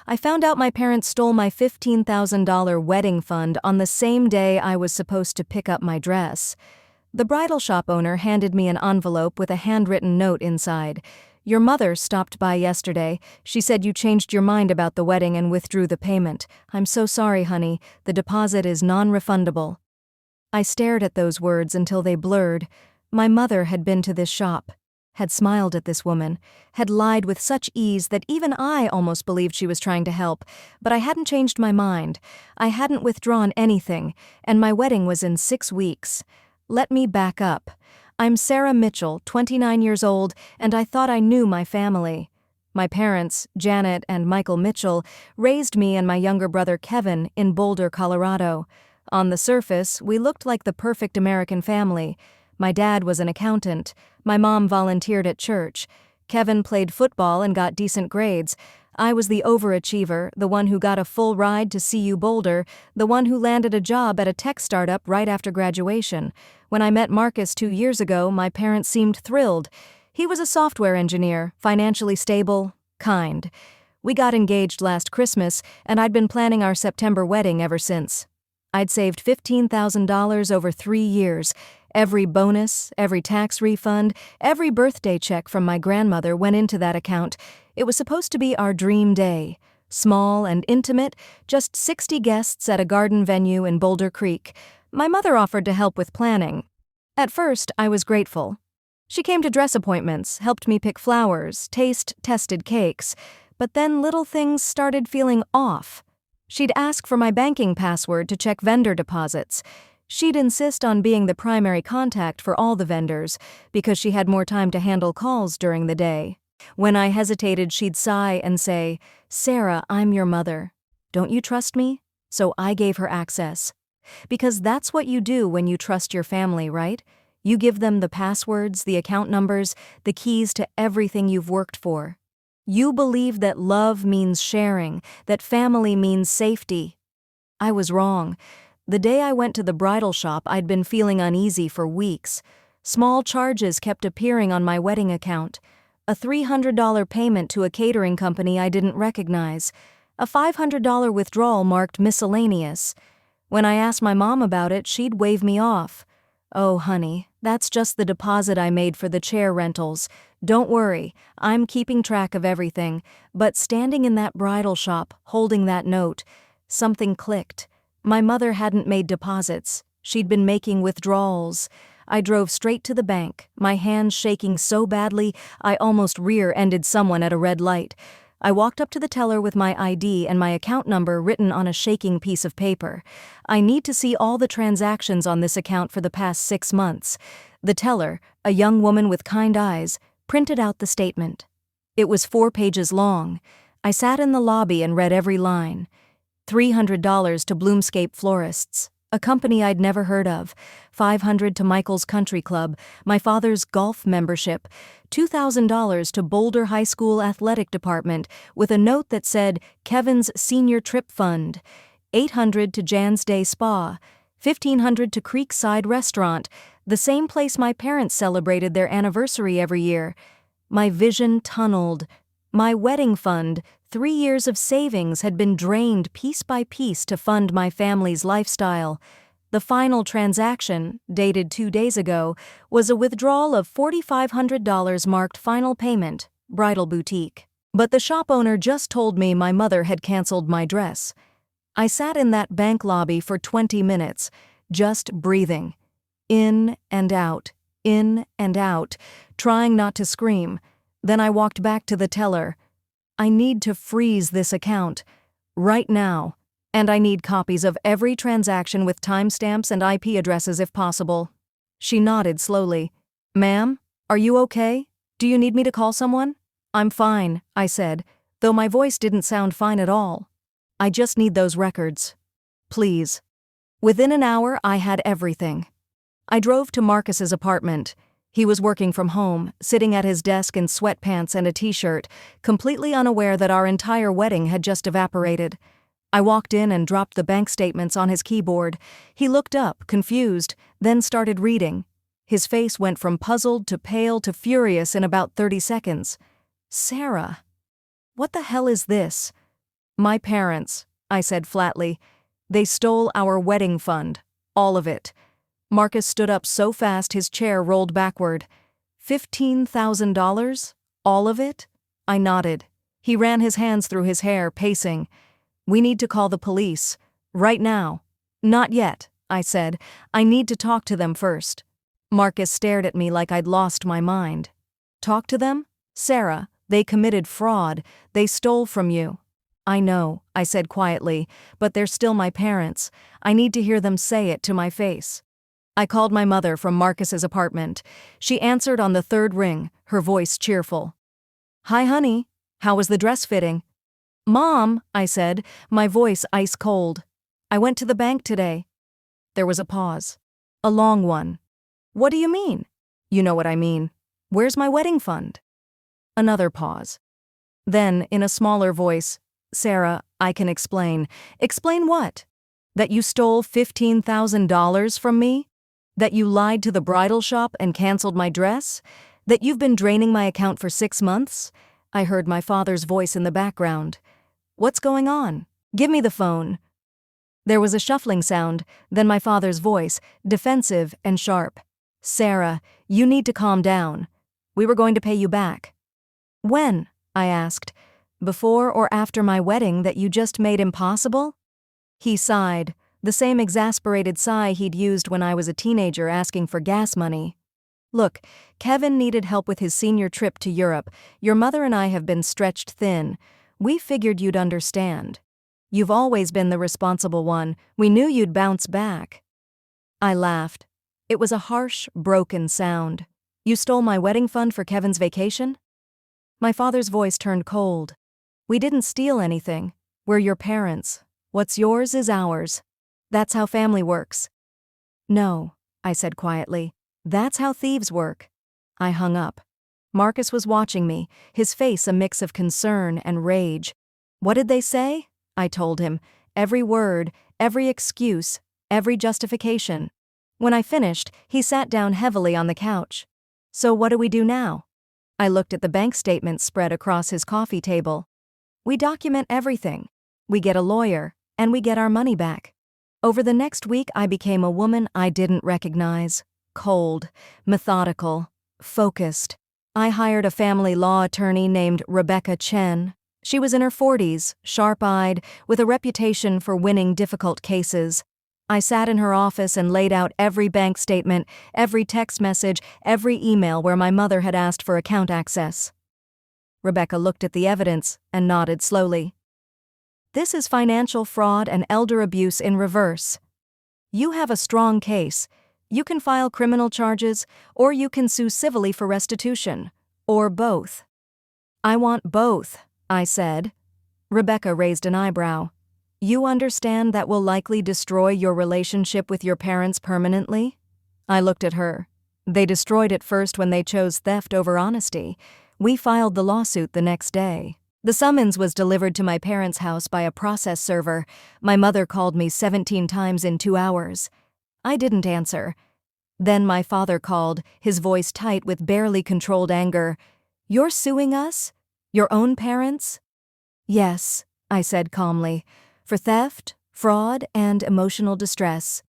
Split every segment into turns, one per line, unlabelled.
I found out my parents stole my $15,000 wedding fund on the same day I was supposed to pick up my dress. The bridal shop owner handed me an envelope with a handwritten note inside. Your mother stopped by yesterday. She said you changed your mind about the wedding and withdrew the payment. I'm so sorry, honey. The deposit is non-refundable. I stared at those words until they blurred. My mother had been to this shop, had smiled at this woman, had lied with such ease that even I almost believed she was trying to help, but I hadn't changed my mind. I hadn't withdrawn anything, and my wedding was in 6 weeks. Let me back up. I'm Sarah Mitchell, 29 years old, and I thought I knew my family. My parents, Janet and Michael Mitchell, raised me and my younger brother Kevin in Boulder, Colorado. On the surface, we looked like the perfect American family. My dad was an accountant. My mom volunteered at church. Kevin played football and got decent grades. I was the overachiever, the one who got a full ride to CU Boulder, the one who landed a job at a tech startup right after graduation. When I met Marcus 2 years ago, my parents seemed thrilled. He was a software engineer, financially stable, kind. We got engaged last Christmas, and I'd been planning our September wedding ever since. I'd saved $15,000 over 3 years. Every bonus, every tax refund, every birthday check from my grandmother went into that account. It was supposed to be our dream day. Small and intimate, just 60 guests at a garden venue in Boulder Creek. My mother offered to help with planning. At first, I was grateful. She came to dress appointments, helped me pick flowers, tested cakes. But then little things started feeling off. She'd ask for my banking password to check vendor deposits. She'd insist on being the primary contact for all the vendors because she had more time to handle calls during the day. When I hesitated, she'd sigh and say, "Sarah, I'm your mother. Don't you trust me?" So I gave her access. Because that's what you do when you trust your family, right? You give them the passwords, the account numbers, the keys to everything you've worked for. You believe that love means sharing, that family means safety. I was wrong. The day I went to the bridal shop, I'd been feeling uneasy for weeks. Small charges kept appearing on my wedding account. A $300 payment to a catering company I didn't recognize. A $500 withdrawal marked miscellaneous. When I asked my mom about it, she'd wave me off. "Oh, honey, that's just the deposit I made for the chair rentals. Don't worry, I'm keeping track of everything." But standing in that bridal shop, holding that note, something clicked. My mother hadn't made deposits. She'd been making withdrawals. I drove straight to the bank, my hands shaking so badly I almost rear-ended someone at a red light. I walked up to the teller with my ID and my account number written on a shaking piece of paper. I need to see all the transactions on this account for the past 6 months. The teller, a young woman with kind eyes, printed out the statement. It was 4 pages long. I sat in the lobby and read every line. $300 to Bloomscape Florists, a company I'd never heard of. $500 to Michael's Country Club, my father's golf membership. $2,000 to Boulder High School Athletic Department with a note that said Kevin's Senior Trip Fund. $800 to Jan's Day Spa. $1,500 to Creekside Restaurant, the same place my parents celebrated their anniversary every year. My vision tunneled. My wedding fund, 3 years of savings, had been drained piece by piece to fund my family's lifestyle. The final transaction, dated 2 days ago, was a withdrawal of $4,500 marked final payment, Bridal Boutique. But the shop owner just told me my mother had canceled my dress. I sat in that bank lobby for 20 minutes, just breathing. In and out, trying not to scream. Then I walked back to the teller. I need to freeze this account. Right now. And I need copies of every transaction with timestamps and IP addresses if possible. She nodded slowly. "Ma'am, are you okay? Do you need me to call someone?" "I'm fine," I said, though my voice didn't sound fine at all. "I just need those records. Please." Within an hour, I had everything. I drove to Marcus's apartment. He was working from home, sitting at his desk in sweatpants and a t-shirt, completely unaware that our entire wedding had just evaporated. I walked in and dropped the bank statements on his keyboard. He looked up, confused, then started reading. His face went from puzzled to pale to furious in about 30 seconds. "Sarah, what the hell is this?" My parents, I said flatly. They stole our wedding fund. All of it. Marcus stood up so fast his chair rolled backward. $15,000? All of it? I nodded. He ran his hands through his hair, pacing. We need to call the police. Right now. Not yet, I said. I need to talk to them first. Marcus stared at me like I'd lost my mind. Talk to them? Sarah, they committed fraud. They stole from you. I know, I said quietly, but they're still my parents. I need to hear them say it to my face. I called my mother from Marcus's apartment. She answered on the third ring, her voice cheerful. Hi, honey. How was the dress fitting? Mom, I said, my voice ice cold. I went to the bank today. There was a pause. A long one. What do you mean? You know what I mean. Where's my wedding fund? Another pause. Then, in a smaller voice, Sarah, I can explain. Explain what? That you stole $15,000 from me? That you lied to the bridal shop and canceled my dress? That you've been draining my account for 6 months? I heard my father's voice in the background. What's going on? Give me the phone. There was a shuffling sound, then my father's voice, defensive and sharp. Sarah, you need to calm down. We were going to pay you back. When? I asked. Before or after my wedding that you just made impossible? He sighed, the same exasperated sigh he'd used when I was a teenager asking for gas money. Look, Kevin needed help with his senior trip to Europe. Your mother and I have been stretched thin. We figured you'd understand. You've always been the responsible one. We knew you'd bounce back. I laughed. It was a harsh, broken sound. You stole my wedding fund for Kevin's vacation? My father's voice turned cold. We didn't steal anything. We're your parents. What's yours is ours. That's how family works. No, I said quietly. That's how thieves work. I hung up. Marcus was watching me, his face a mix of concern and rage. What did they say? I told him. Every word, every excuse, every justification. When I finished, he sat down heavily on the couch. So what do we do now? I looked at the bank statements spread across his coffee table. We document everything. We get a lawyer, and we get our money back. Over the next week, I became a woman I didn't recognize. Cold, methodical, focused. I hired a family law attorney named Rebecca Chen. She was in her 40s, sharp-eyed, with a reputation for winning difficult cases. I sat in her office and laid out every bank statement, every text message, every email where my mother had asked for account access. Rebecca looked at the evidence and nodded slowly. This is financial fraud and elder abuse in reverse. You have a strong case. You can file criminal charges, or you can sue civilly for restitution, or both. I want both, I said. Rebecca raised an eyebrow. You understand that will likely destroy your relationship with your parents permanently? I looked at her. They destroyed it first when they chose theft over honesty. We filed the lawsuit the next day. The summons was delivered to my parents' house by a process server. My mother called me 17 times in 2 hours. I didn't answer. Then my father called, his voice tight with barely controlled anger. You're suing us? Your own parents? Yes, I said calmly. For theft, fraud, and emotional distress.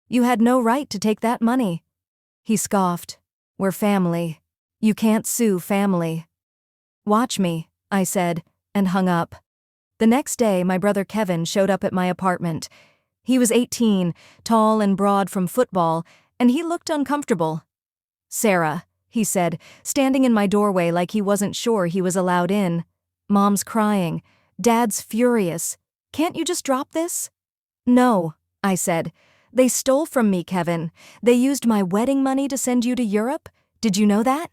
You had no right to take that money. He scoffed. We're family. You can't sue family. Watch me, I said, and hung up. The next day, my brother Kevin showed up at my apartment. He was 18, tall and broad from football, and he looked uncomfortable. Sarah, he said, standing in my doorway like he wasn't sure he was allowed in. Mom's crying. Dad's furious. Can't you just drop this? No, I said. They stole from me, Kevin. They used my wedding money to send you to Europe? Did you know that?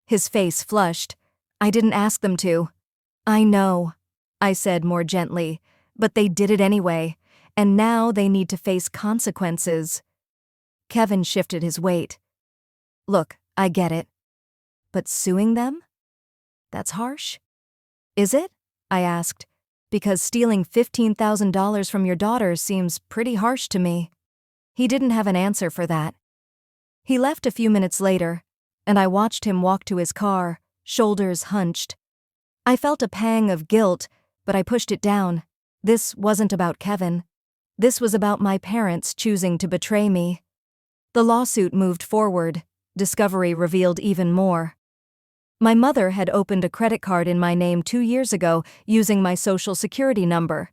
His face flushed. I didn't ask them to. I know, I said more gently, but they did it anyway, and now they need to face consequences. Kevin shifted his weight. Look, I get it. But suing them? That's harsh. Is it? I asked, because stealing $15,000 from your daughter seems pretty harsh to me. He didn't have an answer for that. He left a few minutes later, and I watched him walk to his car, shoulders hunched. I felt a pang of guilt, but I pushed it down. This wasn't about Kevin. This was about my parents choosing to betray me. The lawsuit moved forward. Discovery revealed even more. My mother had opened a credit card in my name 2 years ago using my social security number.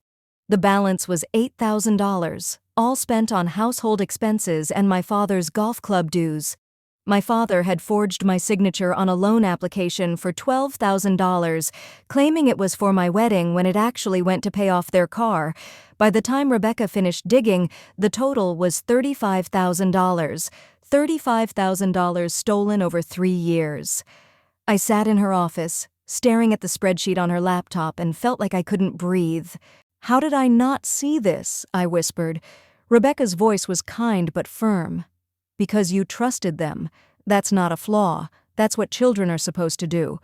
The balance was $8,000, all spent on household expenses and my father's golf club dues. My father had forged my signature on a loan application for $12,000, claiming it was for my wedding when it actually went to pay off their car. By the time Rebecca finished digging, the total was $35,000. $35,000 stolen over 3 years. I sat in her office, staring at the spreadsheet on her laptop, and felt like I couldn't breathe. "How did I not see this?" I whispered. Rebecca's voice was kind but firm. "Because you trusted them. That's not a flaw. That's what children are supposed to do."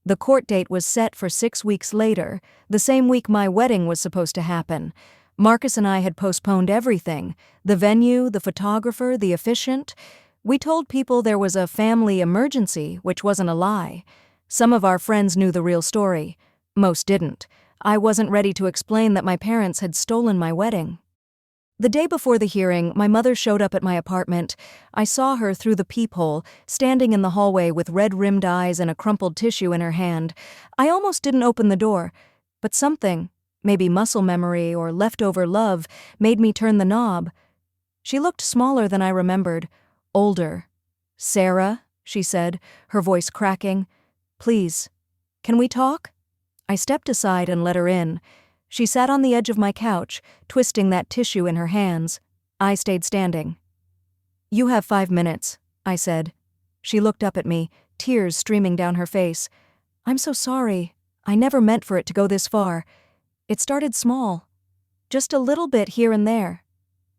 The court date was set for 6 weeks later, the same week my wedding was supposed to happen. Marcus and I had postponed everything: the venue, the photographer, the officiant. We told people there was a family emergency, which wasn't a lie. Some of our friends knew the real story. Most didn't. I wasn't ready to explain that my parents had stolen my wedding. The day before the hearing, my mother showed up at my apartment. I saw her through the peephole, standing in the hallway with red-rimmed eyes and a crumpled tissue in her hand. I almost didn't open the door, but something, maybe muscle memory or leftover love, made me turn the knob. She looked smaller than I remembered, older. "Sarah," she said, her voice cracking. "Please, can we talk?" I stepped aside and let her in. She sat on the edge of my couch, twisting that tissue in her hands. I stayed standing. "You have 5 minutes," I said. She looked up at me, tears streaming down her face. "I'm so sorry. I never meant for it to go this far. It started small. Just a little bit here and there.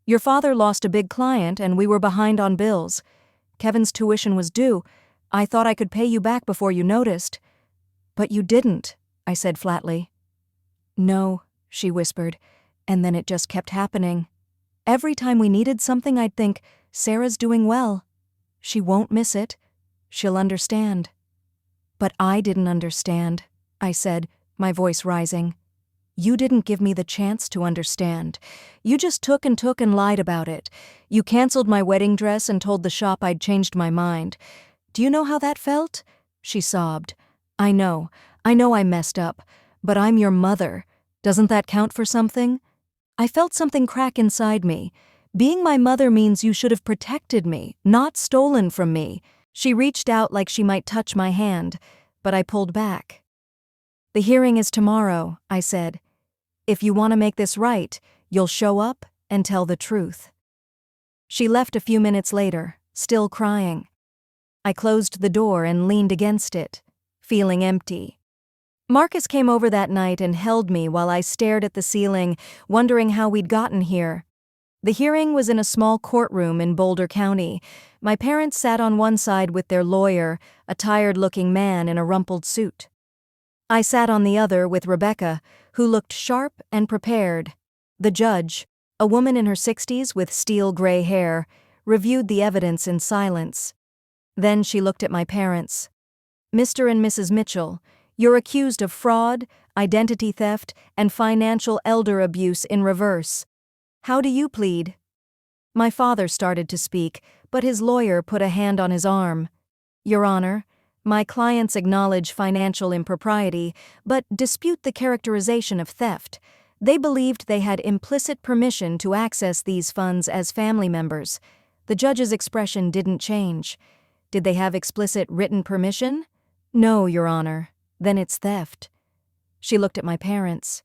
Your father lost a big client and we were behind on bills. Kevin's tuition was due. I thought I could pay you back before you noticed." "But you didn't," I said flatly. "No," she whispered, and then it just kept happening. Every time we needed something, I'd think, "Sarah's doing well. She won't miss it. She'll understand." But I didn't understand, I said, my voice rising. "You didn't give me the chance to understand. You just took and lied about it. You canceled my wedding dress and told the shop I'd changed my mind. Do you know how that felt?" She sobbed. I know I messed up, but I'm your mother. Doesn't that count for something?" I felt something crack inside me. Being my mother means you should have protected me, not stolen from me. She reached out like she might touch my hand, but I pulled back. "The hearing is tomorrow," I said. "If you want to make this right, you'll show up and tell the truth." She left a few minutes later, still crying. I closed the door and leaned against it, feeling empty. Marcus came over that night and held me while I stared at the ceiling, wondering how we'd gotten here. The hearing was in a small courtroom in Boulder County. My parents sat on one side with their lawyer, a tired-looking man in a rumpled suit. I sat on the other with Rebecca, who looked sharp and prepared. The judge, a woman in her 60s with steel-gray hair, reviewed the evidence in silence. Then she looked at my parents. "Mr. and Mrs. Mitchell, you're accused of fraud, identity theft, and financial elder abuse in reverse. How do you plead?" My father started to speak, but his lawyer put a hand on his arm. "Your Honor, my clients acknowledge financial impropriety, but dispute the characterization of theft. They believed they had implicit permission to access these funds as family members." The judge's expression didn't change. "Did they have explicit written permission?" "No, Your Honor." "Then it's theft." She looked at my parents.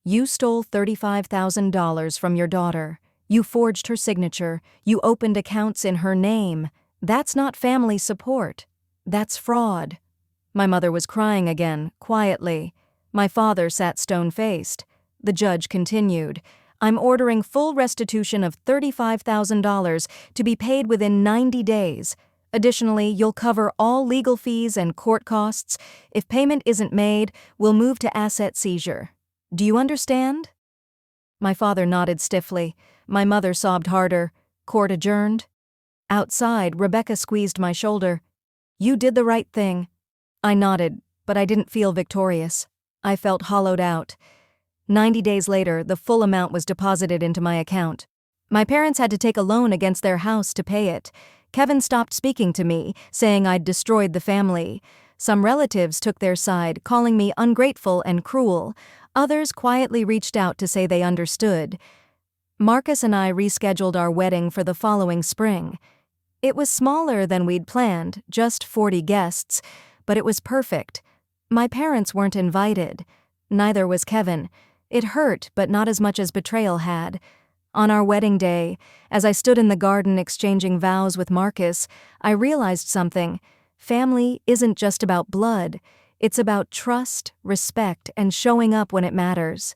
"You stole $35,000 from your daughter. You forged her signature. You opened accounts in her name. That's not family support. That's fraud." My mother was crying again, quietly. My father sat stone-faced. The judge continued. "I'm ordering full restitution of $35,000 to be paid within 90 days. Additionally, you'll cover all legal fees and court costs. If payment isn't made, we'll move to asset seizure. Do you understand?" My father nodded stiffly. My mother sobbed harder. Court adjourned. Outside, Rebecca squeezed my shoulder. "You did the right thing." I nodded, but I didn't feel victorious. I felt hollowed out. 90 days later, the full amount was deposited into my account. My parents had to take a loan against their house to pay it. Kevin stopped speaking to me, saying I'd destroyed the family. Some relatives took their side, calling me ungrateful and cruel. Others quietly reached out to say they understood. Marcus and I rescheduled our wedding for the following spring. It was smaller than we'd planned, just 40 guests, but it was perfect. My parents weren't invited. Neither was Kevin. It hurt, but not as much as betrayal had. On our wedding day, as I stood in the garden exchanging vows with Marcus, I realized something. Family isn't just about blood. It's about trust, respect, and showing up when it matters.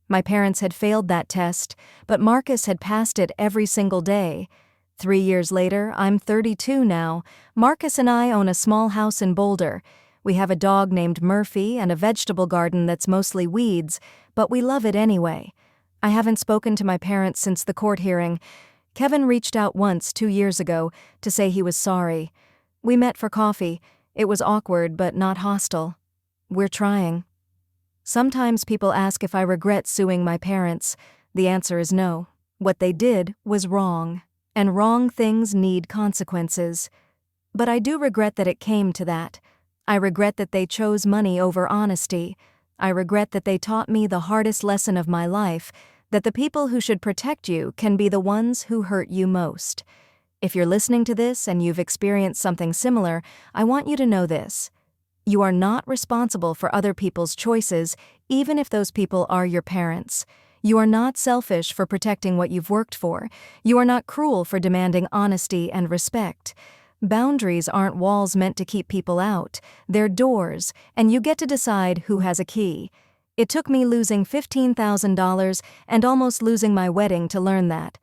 My parents had failed that test, but Marcus had passed it every single day. 3 years later, I'm 32 now. Marcus and I own a small house in Boulder. We have a dog named Murphy and a vegetable garden that's mostly weeds, but we love it anyway. I haven't spoken to my parents since the court hearing. Kevin reached out once 2 years ago to say he was sorry. We met for coffee. It was awkward but not hostile. We're trying. Sometimes people ask if I regret suing my parents. The answer is no. What they did was wrong, and wrong things need consequences. But I do regret that it came to that. I regret that they chose money over honesty. I regret that they taught me the hardest lesson of my life, that the people who should protect you can be the ones who hurt you most. If you're listening to this and you've experienced something similar, I want you to know this. You are not responsible for other people's choices, even if those people are your parents. You are not selfish for protecting what you've worked for. You are not cruel for demanding honesty and respect. Boundaries aren't walls meant to keep people out. They're doors, and you get to decide who has a key. It took me losing $15,000 and almost losing my wedding to learn that.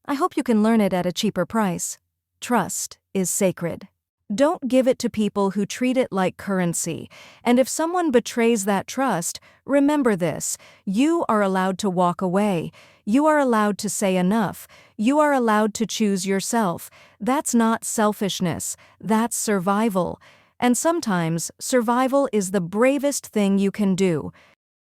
I hope you can learn it at a cheaper price. Trust is sacred. Don't give it to people who treat it like currency. And if someone betrays that trust, remember this: you are allowed to walk away. You are allowed to say enough. You are allowed to choose yourself. That's not selfishness. That's survival. And sometimes, survival is the bravest thing you can do.